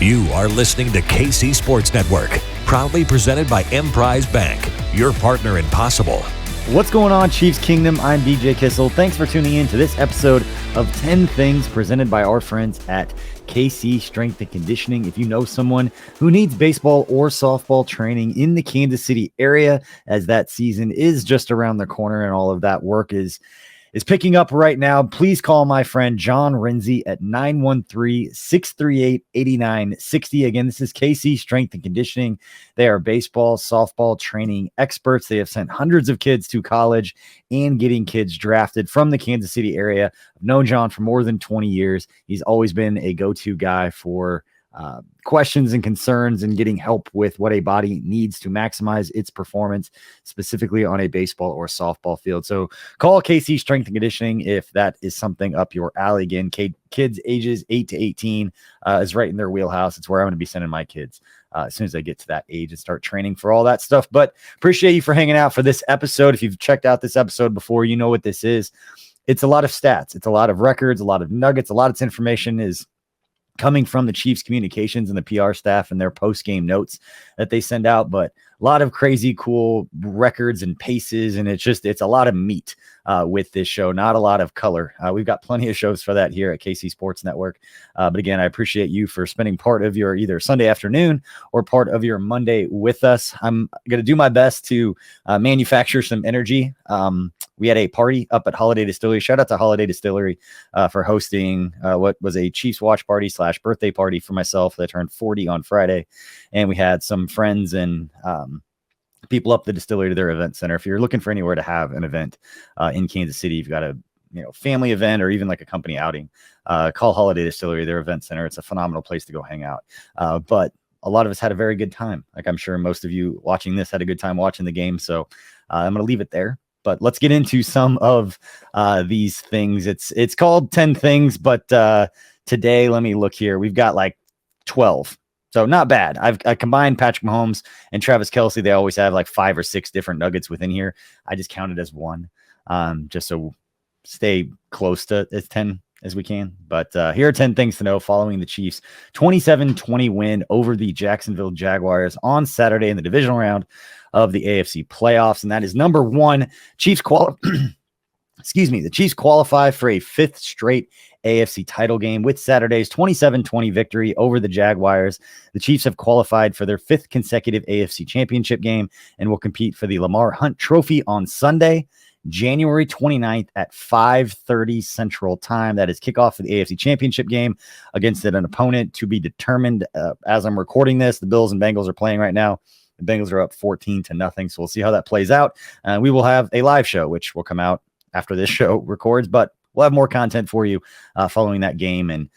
You are listening to KC Sports Network, proudly presented by Emprise Bank, your partner in possible. What's going on, Chiefs Kingdom? I'm DJ Kissel. Thanks for tuning in to this episode of 10 Things presented by our friends at KC Strength and Conditioning. If you know someone who needs baseball or softball training in the Kansas City area, as that season is just around the corner and all of that work is picking up right now, please call my friend John Renzi at 913-638-8960. Again, this is KC Strength and Conditioning. They are baseball, softball training experts. They have sent hundreds of kids to college and getting kids drafted from the Kansas City area. I've known John for more than 20 years. He's always been a go-to guy for questions and concerns and getting help with what a body needs to maximize its performance, specifically on a baseball or softball field. So call KC Strength and Conditioning if that is something up your alley. Again, kids ages 8 to 18 is right in their wheelhouse. It's where I'm going to be sending my kids as soon as I get to that age and start training for all that stuff. But appreciate you for hanging out for this episode. If you've checked out this episode before, you know what this is. It's a lot of stats. It's a lot of records, a lot of nuggets, a lot of information is coming from the Chiefs communications and the PR staff and their post-game notes that they send out, but a lot of crazy cool records and paces. And it's a lot of meat with this show, not a lot of color. We've got plenty of shows for that here at KC Sports Network. But again, I appreciate you for spending part of your either Sunday afternoon or part of your Monday with us. I'm going to do my best to manufacture some energy. We had a party up at Holiday Distillery. Shout out to Holiday Distillery for hosting what was a Chiefs watch party / birthday party for myself that turned 40 on Friday. And we had some friends and people up the distillery to their event center. If you're looking for anywhere to have an event in Kansas City, you've got a family event or even like a company outing, call Holiday Distillery, their event center. It's a phenomenal place to go hang out. But a lot of us had a very good time. Like I'm sure most of you watching this had a good time watching the game. So I'm going to leave it there. But let's get into some of these things. It's called 10 things, but today, let me look here. We've got like 12. So not bad. I combined Patrick Mahomes and Travis Kelce. They always have like 5 or 6 different nuggets within here. I just counted as one, just so stay close to as 10 as we can. But here are 10 things to know following the Chiefs' 27-20 win over the Jacksonville Jaguars on Saturday in the divisional round of the AFC playoffs. And that is number one, the Chiefs qualify for a 5th straight AFC title game with Saturday's 27-20 victory over the Jaguars. The Chiefs have qualified for their 5th consecutive AFC championship game and will compete for the Lamar Hunt Trophy on Sunday, January 29th at 5:30 Central Time. That is kickoff for the AFC championship game against an opponent to be determined. As I'm recording this, the Bills and Bengals are playing right now. The Bengals are up 14-0. So we'll see how that plays out. We will have a live show, which will come out after this show records, but we'll have more content for you following that game. And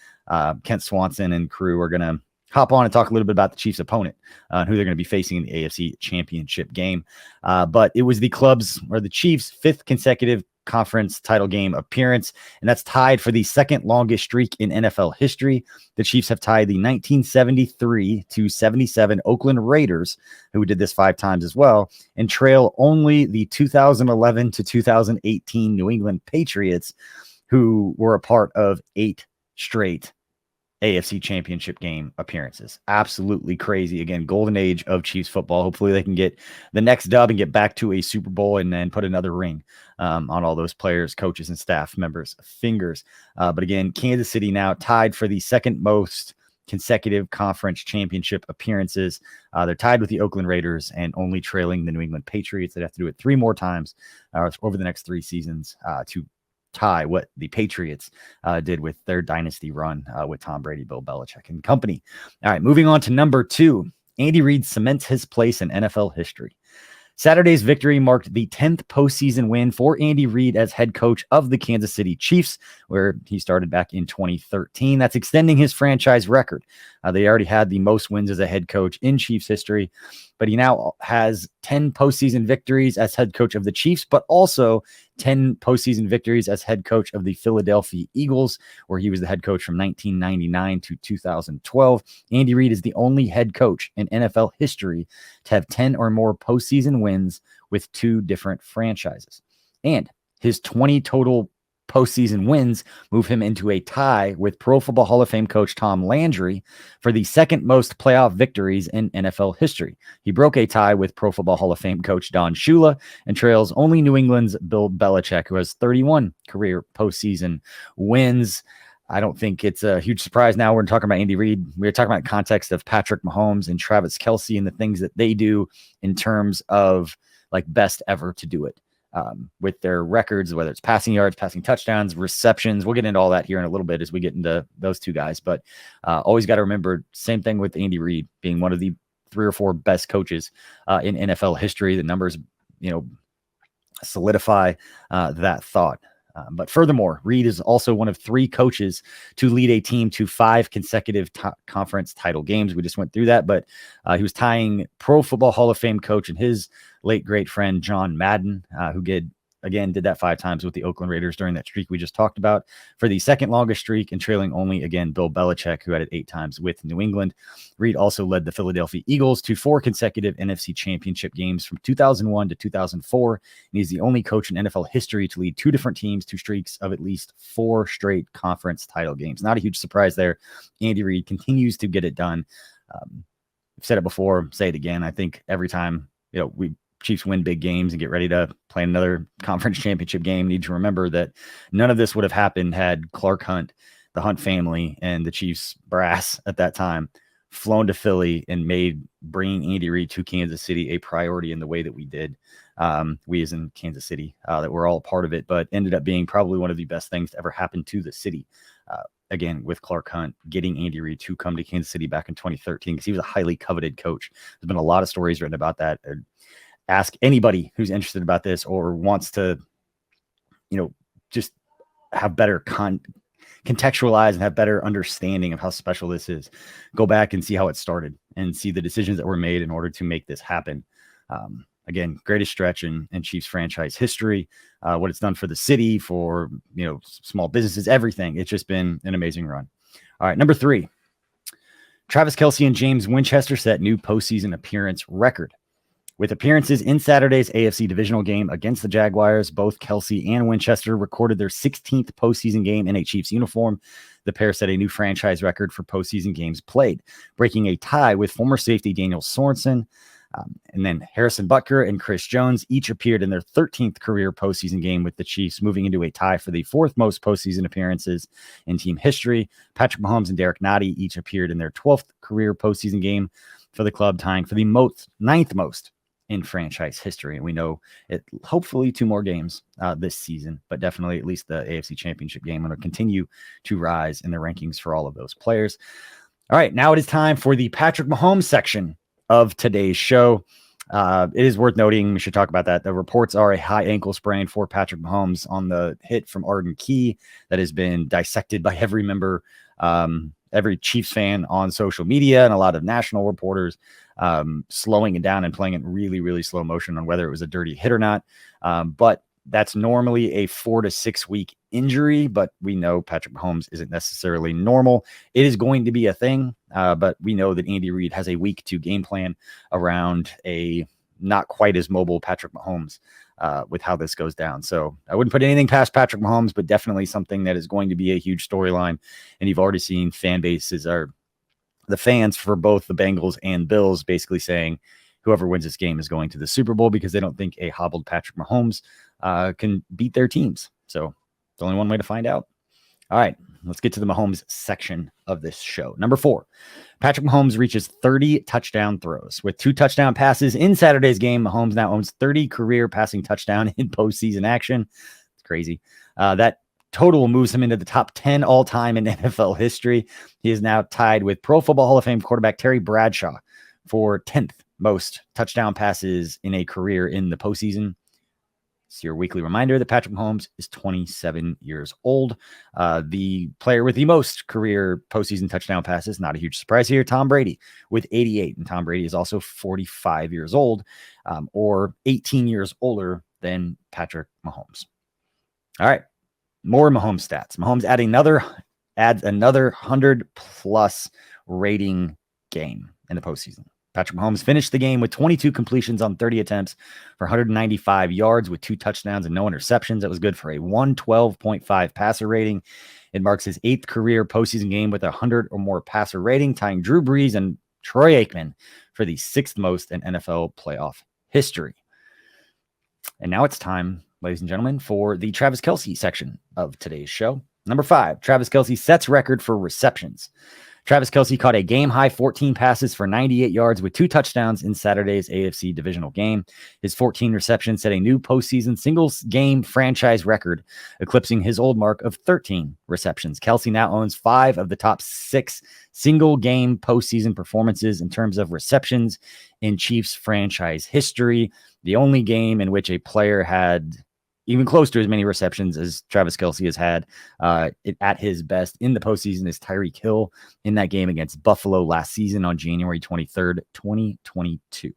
Kent Swanson and crew are going to hop on and talk a little bit about the Chiefs' opponent, who they're going to be facing in the AFC championship game. But it was the Chiefs' 5th consecutive conference title game appearance, and that's tied for the 2nd longest streak in NFL history. The Chiefs have tied the 1973-77 Oakland Raiders, who did this 5 times as well, and trail only the 2011-2018 New England Patriots, who were a part of 8 straight AFC championship game appearances. Absolutely crazy. Again, golden age of Chiefs football. Hopefully they can get the next dub and get back to a Super Bowl and then put another ring on all those players, coaches, and staff members' fingers. But again, Kansas City now tied for the 2nd most consecutive conference championship appearances. They're tied with the Oakland Raiders and only trailing the New England Patriots. They'd have to do it 3 more times over the next 3 seasons to tie what the Patriots did with their dynasty run with Tom Brady, Bill Belichick, and company. All right, moving on to number 2. Andy Reid cements his place in NFL history. Saturday's victory marked the 10th postseason win for Andy Reid as head coach of the Kansas City Chiefs, where he started back in 2013. That's extending his franchise record. They already had the most wins as a head coach in Chiefs history, but he now has 10 postseason victories as head coach of the Chiefs, but also 10 postseason victories as head coach of the Philadelphia Eagles, where he was the head coach from 1999 to 2012. Andy Reid is the only head coach in NFL history to have 10 or more postseason wins with 2 different franchises. And his 20 total postseason wins move him into a tie with Pro Football Hall of Fame coach Tom Landry for the second most playoff victories in NFL history. He broke a tie with Pro Football Hall of Fame coach Don Shula and trails only New England's Bill Belichick, who has 31 career postseason wins. I don't think it's a huge surprise now. We're talking about Andy Reid. We're talking about context of Patrick Mahomes and Travis Kelce and the things that they do in terms of like best ever to do it. With their records, whether it's passing yards, passing touchdowns, receptions. We'll get into all that here in a little bit as we get into those two guys. But always got to remember, same thing with Andy Reid being one of the 3 or 4 best coaches in NFL history. The numbers, solidify that thought. But furthermore, Reid is also one of 3 coaches to lead a team to 5 consecutive conference title games. We just went through that, but he was tying Pro Football Hall of Fame coach and his late great friend John Madden, who did that 5 times with the Oakland Raiders during that streak we just talked about, for the second longest streak, and trailing only, again, Bill Belichick, who had it 8 times with New England. Reid also led the Philadelphia Eagles to 4 consecutive NFC championship games from 2001 to 2004, and he's the only coach in NFL history to lead 2 different teams to streaks of at least 4 straight conference title games. Not a huge surprise there. Andy Reid continues to get it done. I've said it before, say it again. I think every time Chiefs win big games and get ready to play another conference championship game, need to remember that none of this would have happened had Clark Hunt, the Hunt family, and the Chiefs brass at that time flown to Philly and made bringing Andy Reid to Kansas City a priority in the way that we did. We as in Kansas City, that we're all part of it, but ended up being probably one of the best things to ever happen to the city. Again, with Clark Hunt getting Andy Reid to come to Kansas City back in 2013, because he was a highly coveted coach. There's been a lot of stories written about that. Ask anybody who's interested about this or wants to, just have better contextualize and have better understanding of how special this is. Go back and see how it started and see the decisions that were made in order to make this happen. Again, greatest stretch in Chiefs franchise history, what it's done for the city, for, small businesses, everything. It's just been an amazing run. All right. Number 3, Travis Kelce and James Winchester set new postseason appearance record. With appearances in Saturday's AFC Divisional game against the Jaguars, both Kelce and Winchester recorded their 16th postseason game in a Chiefs uniform. The pair set a new franchise record for postseason games played, breaking a tie with former safety Daniel Sorensen. And then Harrison Butker and Chris Jones each appeared in their 13th career postseason game with the Chiefs, moving into a tie for the 4th most postseason appearances in team history. Patrick Mahomes and Derek Nottie each appeared in their 12th career postseason game for the club, tying for the 9th most in franchise history. And we know it, hopefully 2 more games this season, but definitely at least the AFC Championship game will continue to rise in the rankings for all of those players. All right, now it is time for the Patrick Mahomes section of today's show. It is worth noting, we should talk about that. The reports are a high ankle sprain for Patrick Mahomes on the hit from Arden Key that has been dissected by every member, every Chiefs fan on social media and a lot of national reporters, slowing it down and playing it in really, really slow motion on whether it was a dirty hit or not. But that's normally a 4 to 6 week injury, but we know Patrick Mahomes isn't necessarily normal. It is going to be a thing, but we know that Andy Reid has a week to game plan around a not quite as mobile Patrick Mahomes with how this goes down. So I wouldn't put anything past Patrick Mahomes, but definitely something that is going to be a huge storyline. And you've already seen fan bases, are the fans for both the Bengals and Bills basically saying whoever wins this game is going to the Super Bowl, because they don't think a hobbled Patrick Mahomes can beat their teams. So it's only one way to find out. All right, let's get to the Mahomes section of this show. Number 4, Patrick Mahomes reaches 30 touchdown throws. With 2 touchdown passes in Saturday's game, Mahomes now owns 30 career passing touchdown in postseason action. It's crazy. That total moves him into the top 10 all-time in NFL history. He is now tied with Pro Football Hall of Fame quarterback Terry Bradshaw for 10th most touchdown passes in a career in the postseason. It's your weekly reminder that Patrick Mahomes is 27 years old. The player with the most career postseason touchdown passes, not a huge surprise here, Tom Brady with 88. And Tom Brady is also 45 years old, or 18 years older than Patrick Mahomes. All right, more Mahomes stats. Mahomes adds another 100-plus rating game in the postseason. Patrick Mahomes finished the game with 22 completions on 30 attempts for 195 yards with 2 touchdowns and no interceptions. That was good for a 112.5 passer rating. It marks his 8th career postseason game with 100 or more passer rating, tying Drew Brees and Troy Aikman for the 6th most in NFL playoff history. And now it's time, ladies and gentlemen, for the Travis Kelce section of today's show. Number 5, Travis Kelce sets record for receptions. Travis Kelce caught a game-high 14 passes for 98 yards with 2 touchdowns in Saturday's AFC Divisional game. His 14 receptions set a new postseason singles-game franchise record, eclipsing his old mark of 13 receptions. Kelce now owns 5 of the top 6 single-game postseason performances in terms of receptions in Chiefs franchise history. The only game in which a player had even close to as many receptions as Travis Kelce has had at his best in the postseason is Tyreek Hill in that game against Buffalo last season on January 23rd, 2022.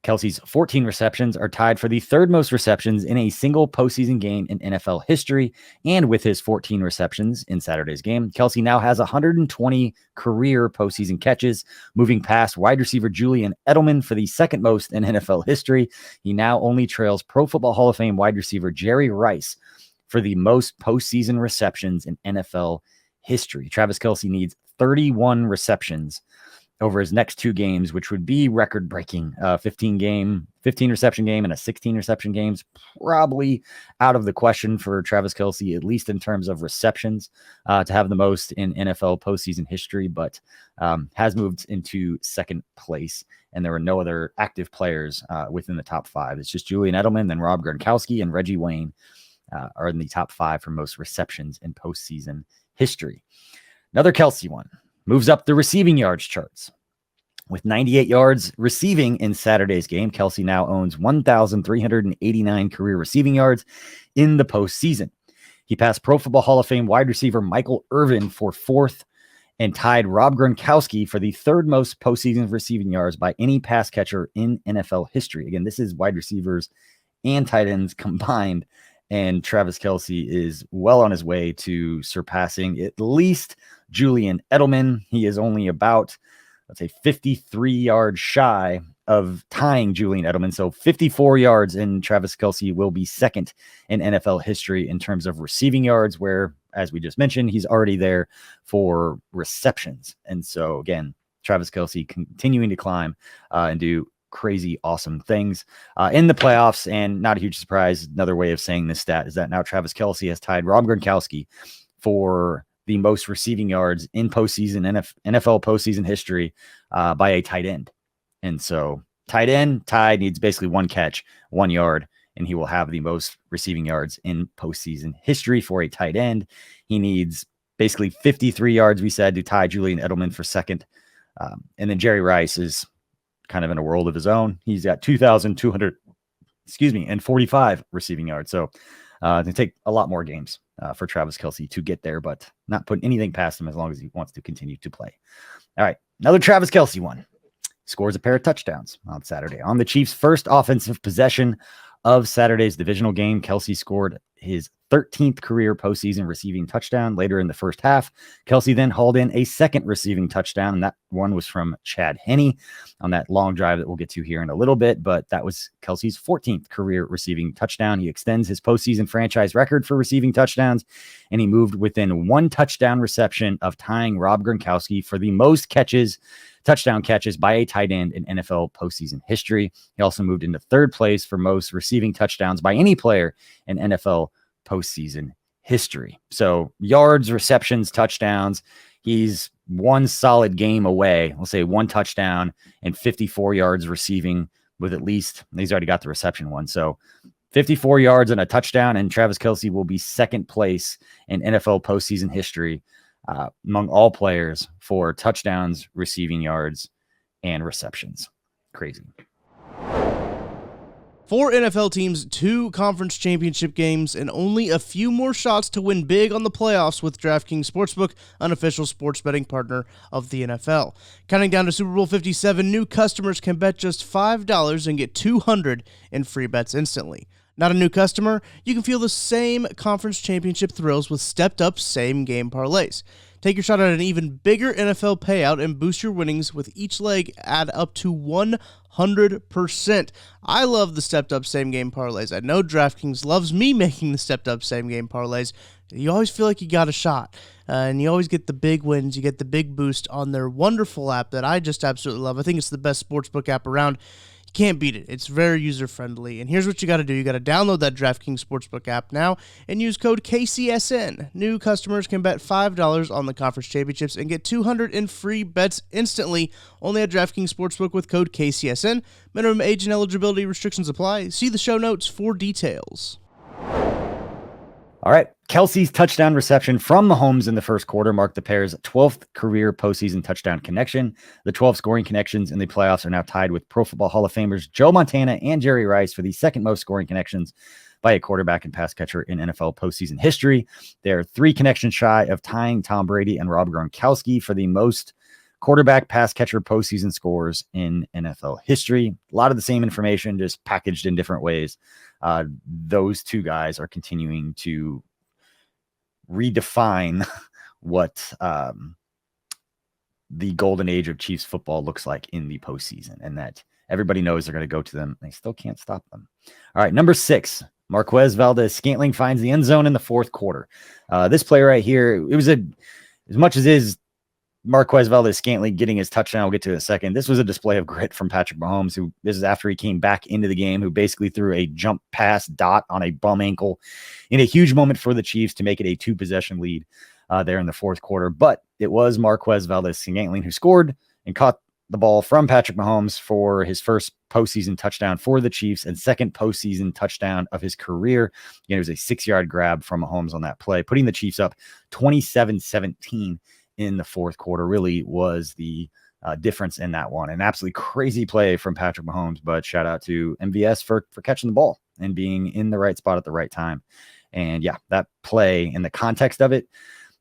Kelce's 14 receptions are tied for the 3rd most receptions in a single postseason game in NFL history. And with his 14 receptions in Saturday's game, Kelce now has 120 career postseason catches, moving past wide receiver Julian Edelman for the 2nd most in NFL history. He now only trails Pro Football Hall of Fame wide receiver Jerry Rice for the most postseason receptions in NFL history. Travis Kelce needs 31 receptions over his next 2 games, which would be record-breaking. 15 reception game and a 16 reception games, probably out of the question for Travis Kelce, at least in terms of receptions, to have the most in NFL postseason history, but has moved into 2nd place, and there were no other active players within the top 5. It's just Julian Edelman, then Rob Gronkowski, and Reggie Wayne are in the top 5 for most receptions in postseason history. Another Kelce one. Moves up the receiving yards charts. With 98 yards receiving in Saturday's game, Kelce now owns 1,389 career receiving yards in the postseason. He passed Pro Football Hall of Fame wide receiver Michael Irvin for 4th and tied Rob Gronkowski for the 3rd most postseason receiving yards by any pass catcher in NFL history. Again, this is wide receivers and tight ends combined, and Travis Kelce is well on his way to surpassing at least Julian Edelman. He is only about, let's say, 53 yards shy of tying Julian Edelman. So 54 yards, and Travis Kelce will be 2nd in NFL history in terms of receiving yards, where, as we just mentioned, he's already there for receptions. And so, again, Travis Kelce continuing to climb and do crazy, awesome things in the playoffs. And not a huge surprise, another way of saying this stat is that now Travis Kelce has tied Rob Gronkowski for the most receiving yards in postseason NFL postseason history by a tight end. And so tight end tied needs basically 1 catch, 1 yard, and he will have the most receiving yards in postseason history for a tight end. He needs basically 53 yards, we said, to tie Julian Edelman for 2nd. And then Jerry Rice is kind of in a world of his own. He's got 2,245 receiving yards. So they take a lot more games for Travis Kelce to get there, but not putting anything past him as long as he wants to continue to play. All right, another Travis Kelce one. Scores a pair of touchdowns on Saturday. On the Chiefs' first offensive possession of Saturday's divisional game, Kelce scored his 13th career postseason receiving touchdown later in the first half. Kelce then hauled in a 2nd receiving touchdown, and that one was from Chad Henne on that long drive that we'll get to here in a little bit, but that was Kelce's 14th career receiving touchdown. He extends his postseason franchise record for receiving touchdowns, and he moved within 1 touchdown reception of tying Rob Gronkowski for the most touchdown catches by a tight end in NFL postseason history. He also moved into 3rd place for most receiving touchdowns by any player in NFL postseason history. So yards, receptions, touchdowns, he's 1 solid game away. We'll say 1 touchdown and 54 yards receiving with at least, he's already got the reception one. So 54 yards and a touchdown, and Travis Kelce will be 2nd place in NFL postseason history among all players for touchdowns, receiving yards, and receptions. Crazy. 4 NFL teams, 2 conference championship games, and only a few more shots to win big on the playoffs with DraftKings Sportsbook, unofficial sports betting partner of the NFL. Counting down to Super Bowl 57, new customers can bet just $5 and get $200 in free bets instantly. Not a new customer? You can feel the same conference championship thrills with stepped-up same-game parlays. Take your shot at an even bigger NFL payout and boost your winnings with each leg add up to 100%. I love the stepped-up same-game parlays. I know DraftKings loves me making the stepped-up same-game parlays. You always feel like you got a shot, and you always get the big wins. You get the big boost on their wonderful app that I just absolutely love. I think it's the best sportsbook app around. You can't beat it. It's very user-friendly. And here's what you got to do. You got to download that DraftKings Sportsbook app now and use code KCSN. New customers can bet $5 on the conference championships and get $200 in free bets instantly. Only at DraftKings Sportsbook with code KCSN. Minimum age and eligibility restrictions apply. See the show notes for details. All right. Kelsey's touchdown reception from Mahomes in the first quarter marked the pair's 12th career postseason touchdown connection. The 12 scoring connections in the playoffs are now tied with Pro Football Hall of Famers Joe Montana and Jerry Rice for the second most scoring connections by a quarterback and pass catcher in NFL postseason history. They're 3 connections shy of tying Tom Brady and Rob Gronkowski for the most quarterback pass catcher postseason scores in NFL history. A lot of the same information, just packaged in different ways. Those two guys are continuing to redefine what the golden age of Chiefs football looks like in the postseason, and that everybody knows they're going to go to them. They still can't stop them. All right, number 6, Marquez Valdez-Scantling finds the end zone in the fourth quarter. This play right here, it was as much as is Marquez Valdez-Scantling getting his touchdown, we'll get to in a second. This was a display of grit from Patrick Mahomes, who this is after he came back into the game, who basically threw a jump pass dot on a bum ankle in a huge moment for the Chiefs to make it a 2-possession lead there in the fourth quarter. But it was Marquez Valdez-Scantling who scored and caught the ball from Patrick Mahomes for his first postseason touchdown for the Chiefs and second postseason touchdown of his career. Again, it was a 6-yard grab from Mahomes on that play, putting the Chiefs up 27-17 in the fourth quarter. Really was the difference in that one. An absolutely crazy play from Patrick Mahomes, but shout out to MVS for catching the ball and being in the right spot at the right time. And yeah, that play in the context of it,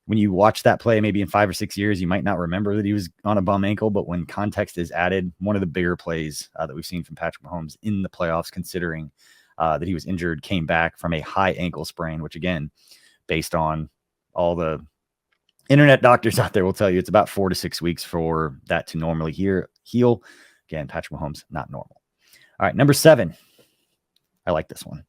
when you watch that play, maybe in 5 or 6 years, you might not remember that he was on a bum ankle, but when context is added, one of the bigger plays that we've seen from Patrick Mahomes in the playoffs, considering that he was injured, came back from a high ankle sprain, which again, based on all the internet doctors out there will tell you it's about 4 to 6 weeks for that to normally heal. Again, Patrick Mahomes, not normal. All right, number 7. I like this one.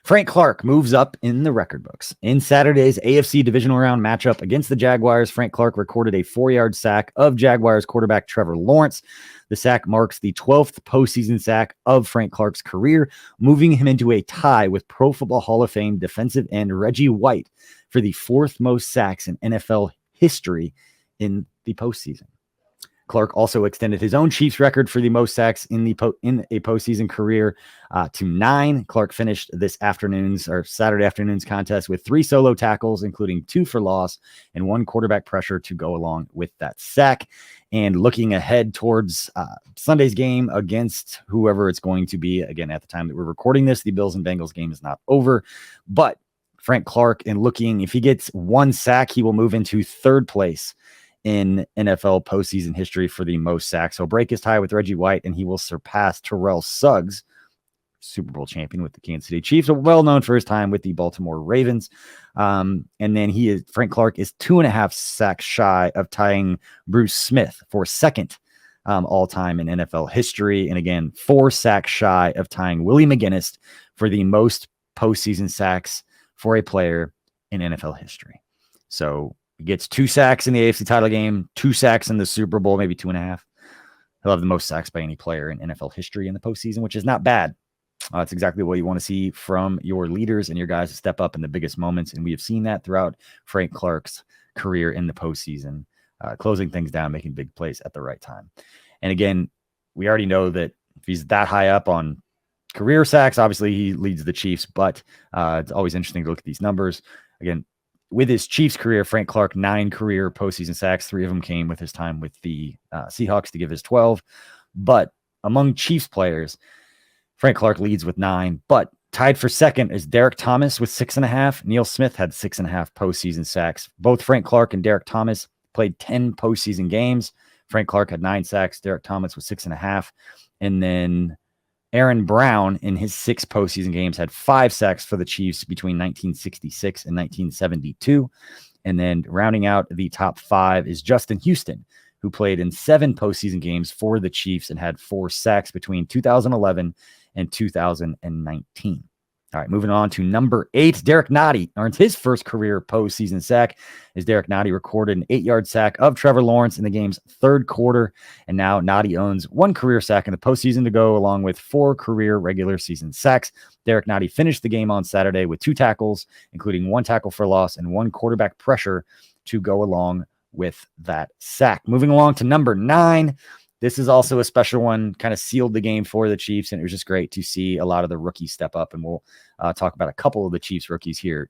Frank Clark moves up in the record books. In Saturday's AFC Divisional Round matchup against the Jaguars, Frank Clark recorded a 4-yard sack of Jaguars quarterback Trevor Lawrence. The sack marks the 12th postseason sack of Frank Clark's career, moving him into a tie with Pro Football Hall of Fame defensive end Reggie White for the 4th most sacks in NFL history in the postseason. Clark also extended his own Chiefs record for the most sacks in a postseason career to 9. Clark finished this Saturday afternoon's contest with 3 solo tackles, including 2 for loss and 1 quarterback pressure to go along with that sack. And looking ahead towards Sunday's game against whoever it's going to be, again, at the time that we're recording this, the Bills and Bengals game is not over, but Frank Clark, and looking, if he gets 1 sack, he will move into 3rd place in NFL postseason history for the most sacks. He'll break his tie with Reggie White, and he will surpass Terrell Suggs, Super Bowl champion with the Kansas City Chiefs, well known for his time with the Baltimore Ravens. And then Frank Clark is 2.5 sacks shy of tying Bruce Smith for 2nd all-time in NFL history. And again, 4 sacks shy of tying Willie McGinnis for the most postseason sacks for a player in NFL history. So he gets 2 sacks in the AFC title game, 2 sacks in the Super Bowl, maybe 2.5. He'll have the most sacks by any player in NFL history in the postseason, which is not bad. It's exactly what you want to see from your leaders and your guys to step up in the biggest moments. And we have seen that throughout Frank Clark's career in the postseason, closing things down, making big plays at the right time. And again, we already know that if he's that high up on career sacks, obviously he leads the Chiefs, but it's always interesting to look at these numbers. Again, with his Chiefs career, Frank Clark, 9 career postseason sacks. 3 of them came with his time with the Seahawks to give his 12. But among Chiefs players, Frank Clark leads with 9, but tied for 2nd is Derek Thomas with 6.5. Neil Smith had 6.5 postseason sacks. Both Frank Clark and Derek Thomas played 10 postseason games. Frank Clark had 9 sacks. Derek Thomas was 6.5. And then Aaron Brown in his 6 postseason games had 5 sacks for the Chiefs between 1966 and 1972. And then rounding out the top 5 is Justin Houston, who played in 7 postseason games for the Chiefs and had 4 sacks between 2011 and 2019. All right, moving on to number 8, Derek Nottie earns his first career postseason sack as Derek Nottie recorded an 8-yard sack of Trevor Lawrence in the game's third quarter. And now Nottie owns 1 career sack in the postseason to go, along with 4 career regular season sacks. Derek Nottie finished the game on Saturday with 2 tackles, including 1 tackle for loss and 1 quarterback pressure to go along with that sack. Moving along to number 9. This is also a special one, kind of sealed the game for the Chiefs, and it was just great to see a lot of the rookies step up, and we'll talk about a couple of the Chiefs rookies here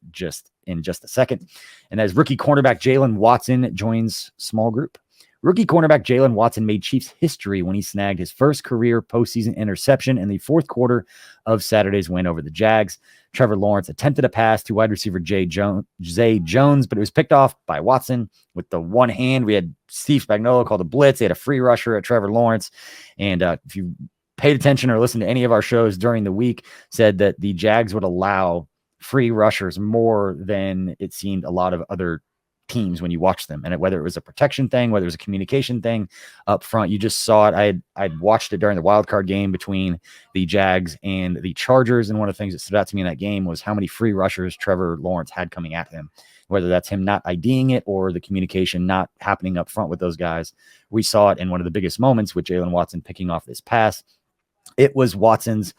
in just a second. And as rookie cornerback Jalen Watson joins small group. Rookie cornerback Jalen Watson made Chiefs history when he snagged his first career postseason interception in the fourth quarter of Saturday's win over the Jags. Trevor Lawrence attempted a pass to wide receiver Zay Jones, but it was picked off by Watson with the one hand. We had Steve Spagnuolo called a blitz. They had a free rusher at Trevor Lawrence. And if you paid attention or listened to any of our shows during the week, said that the Jags would allow free rushers more than it seemed a lot of other teams when you watch them, and whether it was a protection thing, whether it was a communication thing up front, you just saw it. I'd watched it during the wild card game between the Jags and the Chargers, and one of the things that stood out to me in that game was how many free rushers Trevor Lawrence had coming at him, whether that's him not IDing it or the communication not happening up front with those guys. We saw it in one of the biggest moments with Jalen Watson picking off this pass. It was Watson's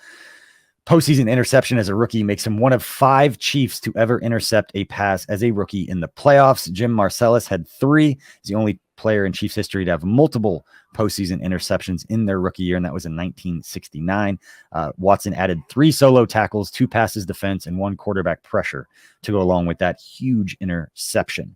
postseason interception as a rookie, makes him one of 5 Chiefs to ever intercept a pass as a rookie in the playoffs. Jim Marcellus had 3. He's the only player in Chiefs history to have multiple postseason interceptions in their rookie year, and that was in 1969. Watson added 3 solo tackles, 2 passes defense, and 1 quarterback pressure to go along with that huge interception.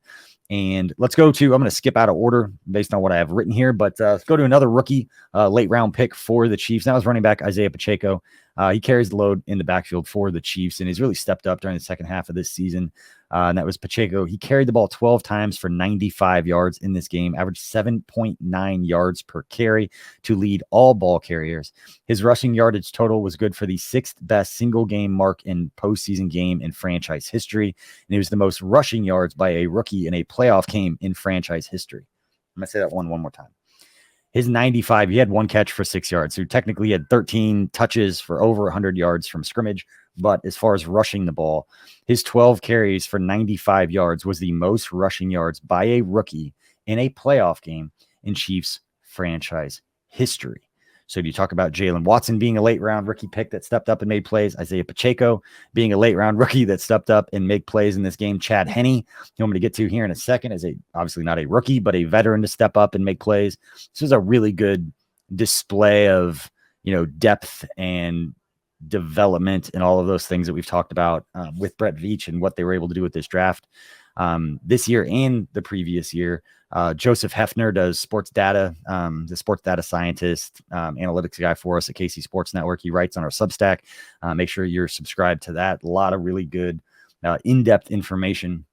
And let's go to, I'm going to skip out of order based on what I have written here, but let's go to another rookie late round pick for the Chiefs. That was running back Isaiah Pacheco. He carries the load in the backfield for the Chiefs, and he's really stepped up during the second half of this season. And that was Pacheco. He carried the ball 12 times for 95 yards in this game, averaged 7.9 yards per carry to lead all ball carriers. His rushing yardage total was good for the 6th best single game mark in postseason game in franchise history. And it was the most rushing yards by a rookie in a playoff game in franchise history. I'm going to say that one more time. His 95, he had 1 catch for 6 yards. So technically he had 13 touches for over 100 yards from scrimmage. But as far as rushing the ball, his 12 carries for 95 yards was the most rushing yards by a rookie in a playoff game in Chiefs franchise history. So you talk about Jalen Watson being a late round rookie pick that stepped up and made plays, Isaiah Pacheco being a late round rookie that stepped up and made plays in this game, Chad Henne, you want me to get to here in a second, as obviously not a rookie, but a veteran to step up and make plays. This is a really good display of, depth and development and all of those things that we've talked about with Brett Veach and what they were able to do with this draft this year and the previous year. Joseph Hefner does sports data, the sports data scientist, analytics guy for us at KC Sports Network. He writes on our Substack. Make sure you're subscribed to that. A lot of really good in-depth information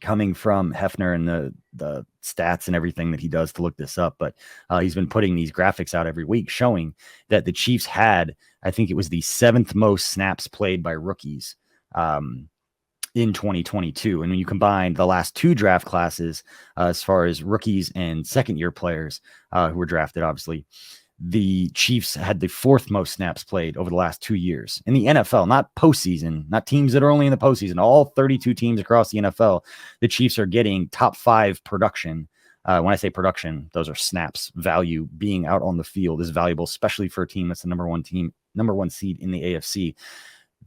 coming from Hefner and the stats and everything that he does to look this up. But he's been putting these graphics out every week showing that the Chiefs had, I think it was the 7th most snaps played by rookies in 2022. And when you combine the last 2 draft classes, as far as rookies and second-year players who were drafted, obviously, the Chiefs had the 4th most snaps played over the last 2 years in the NFL, not postseason, not teams that are only in the postseason. All 32 teams across the NFL, the Chiefs are getting top 5 production. When I say production, those are snaps. Value being out on the field is valuable, especially for a team that's the number one seed in the AFC.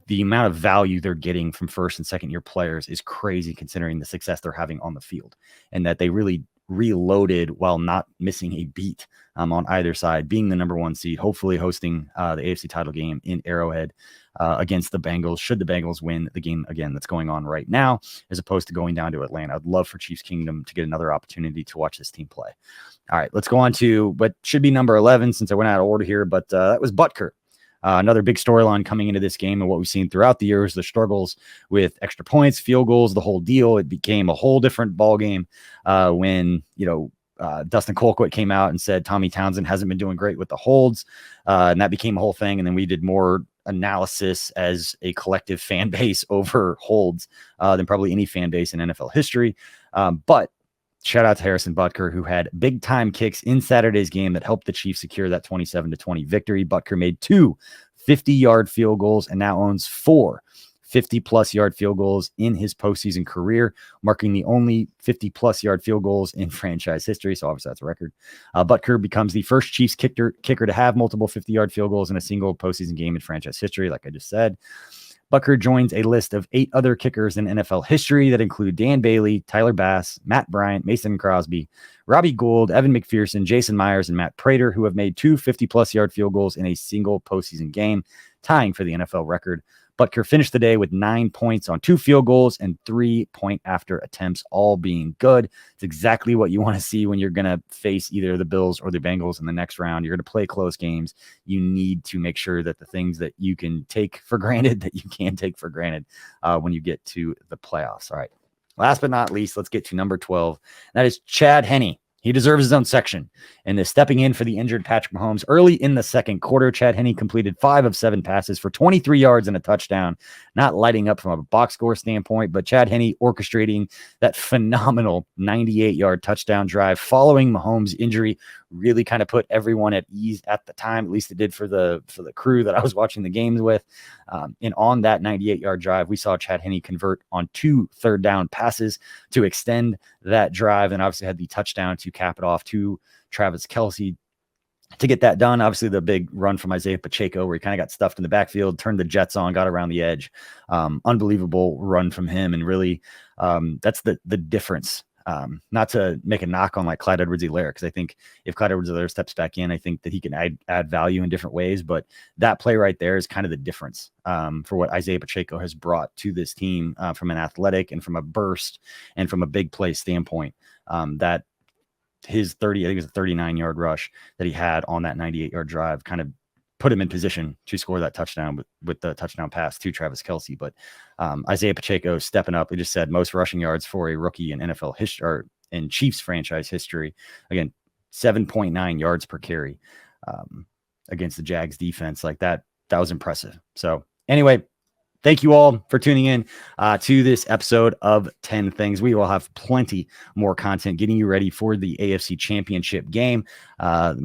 The amount of value they're getting from first and second year players is crazy, considering the success they're having on the field, and that they really reloaded while not missing a beat on either side, being the number 1 seed, hopefully hosting the AFC title game in Arrowhead against the Bengals, should the Bengals win the game again that's going on right now, as opposed to going down to Atlanta. I'd love for Chiefs Kingdom to get another opportunity to watch this team play. All right, let's go on to what should be number 11, since I went out of order here, but that was Butker. Another big storyline coming into this game, and what we've seen throughout the years, the struggles with extra points, field goals, the whole deal. It became a whole different ball game when, Dustin Colquitt came out and said Tommy Townsend hasn't been doing great with the holds, and that became a whole thing. And then we did more analysis as a collective fan base over holds than probably any fan base in NFL history. But shout out to Harrison Butker, who had big time kicks in Saturday's game that helped the Chiefs secure that 27-20 victory. Butker made 2 50-yard field goals and now owns 4 50-plus yard field goals in his postseason career, marking the only 50-plus yard field goals in franchise history. So obviously that's a record. Butker becomes the first Chiefs kicker to have multiple 50-yard field goals in a single postseason game in franchise history, like I just said. Butker joins a list of 8 other kickers in NFL history that include Dan Bailey, Tyler Bass, Matt Bryant, Mason Crosby, Robbie Gould, Evan McPherson, Jason Myers, and Matt Prater, who have made 2 50-plus yard field goals in a single postseason game, tying for the NFL record. Butker finished the day with 9 points on 2 field goals and 3 point-after attempts, all being good. It's exactly what you want to see when you're going to face either the Bills or the Bengals in the next round. You're going to play close games. You need to make sure that the things that you can take for granted, that you can take for granted when you get to the playoffs. All right. Last but not least, let's get to number 12. That is Chad Henne. He deserves his own section. And is stepping in for the injured Patrick Mahomes early in the second quarter. Chad Henne completed 5 of 7 passes for 23 yards and a touchdown, not lighting up from a box score standpoint, but Chad Henne orchestrating that phenomenal 98-yard touchdown drive following Mahomes' injury really kind of put everyone at ease at the time. At least it did for the crew that I was watching the games with. And on that 98-yard drive, we saw Chad Henne convert on 2 third-down passes to extend that drive, and obviously had the touchdown to cap it off to Travis Kelce to get that done. Obviously, the big run from Isaiah Pacheco where he kind of got stuffed in the backfield, turned the Jets on, got around the edge. Unbelievable run from him, and really that's the difference. Not to make a knock on like Clyde Edwards-Helaire, because I think if Clyde Edwards-Helaire steps back in, I think that he can add value in different ways. But that play right there is kind of the difference for what Isaiah Pacheco has brought to this team from an athletic and from a burst and from a big play standpoint. That his 30, I think it was a 39-yard rush that he had on that 98-yard drive kind of put him in position to score that touchdown with the touchdown pass to Travis Kelce. But Isaiah Pacheco stepping up. We just said most rushing yards for a rookie in NFL history or in Chiefs franchise history. Again, 7.9 yards per carry against the Jags defense. Like that was impressive. So anyway, thank you all for tuning in to this episode of 10 Things. We will have plenty more content getting you ready for the AFC Championship game. A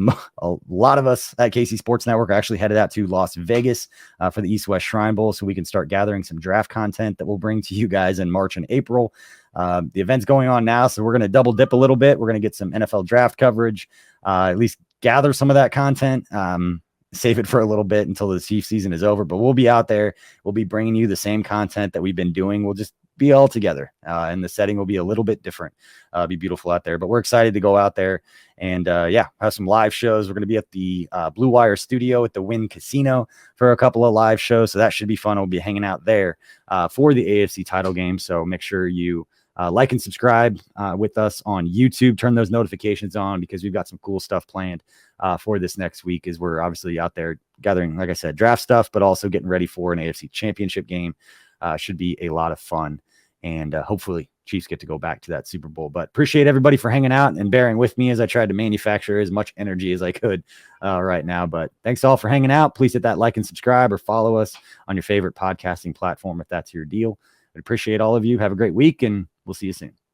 lot of us at KC Sports Network are actually headed out to Las Vegas for the East-West Shrine Bowl, so we can start gathering some draft content that we'll bring to you guys in March and April. The event's going on now, so we're going to double dip a little bit. We're going to get some NFL draft coverage, at least gather some of that content. Save it for a little bit until the Chiefs season is over, but we'll be out there. We'll be bringing you the same content that we've been doing. We'll just be all together, and the setting will be a little bit different. Be beautiful out there, but we're excited to go out there and have some live shows. We're going to be at the Blue Wire studio at the Wynn Casino for a couple of live shows, so that should be fun. We'll be hanging out there for the AFC title game, so make sure you like and subscribe with us on YouTube. Turn those notifications on because we've got some cool stuff planned for this next week, as we're obviously out there gathering, like I said, draft stuff, but also getting ready for an AFC Championship game. Should be a lot of fun, and hopefully Chiefs get to go back to that Super Bowl. But appreciate everybody for hanging out and bearing with me as I tried to manufacture as much energy as I could right now. But thanks all for hanging out. Please hit that like and subscribe or follow us on your favorite podcasting platform if that's your deal. I appreciate all of you. Have a great week, and we'll see you soon.